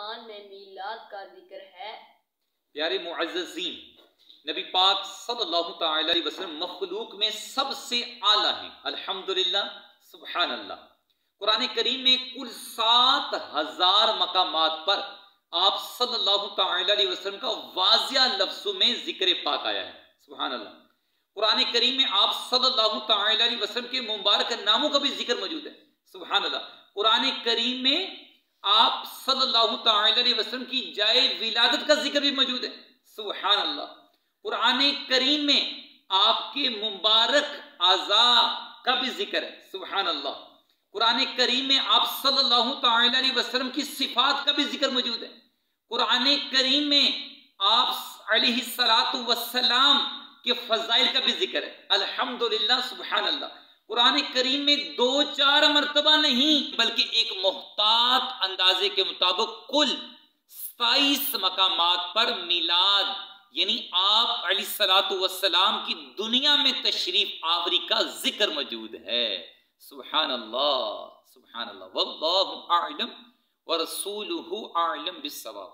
قرآن میں میلاد کا ذکر ہے؟ پیارے معززین، نبی پاک صلی اللہ تعالی علیہ وسلم مخلوق میں سب سے اعلیٰ ہیں، الحمدللہ، سبحان اللہ۔ قرآن کریم میں کل 7000 مقامات پر آپ صلی اللہ تعالی علیہ وسلم کا واضح لفظوں میں ذکر پاک آیا ہے، سبحان اللہ۔ قرآن کریم میں آپ صلی اللہ تعالی علیہ وسلم کے مبارک ناموں کا بھی ذکر موجود ہے، سبحان اللہ۔ قرآن کریم میں آپ صلی اللہ تعالی علیہ وسلم کی جائے ولادت کا ذکر بھی موجود ہے، سبحان اللہ۔ قرآن کریم میں آپ کے مبارک اعضاء کا بھی ذکر ہے، سبحان اللہ۔ قرآن کریم میں آپ صلی اللہ تعالی علیہ وسلم کی صفات کا بھی ذکر موجود ہے۔ قرآن کریم میں آپ علیہ السلام کے فضائل کا بھی ذکر ہے، الحمدللہ، سبحان اللہ۔ قرآن کریم میں 2-4 مرتبہ نہیں بلکہ ایک محتاط اندازے کے مطابق کل 27 مقامات پر میلاد یعنی آپ علیہ السلام کی دنیا میں تشریف آوری کا ذکر موجود ہے، سبحان اللہ، سبحان اللہ۔ واللہ اعلم ورسولہ اعلم بالصواب۔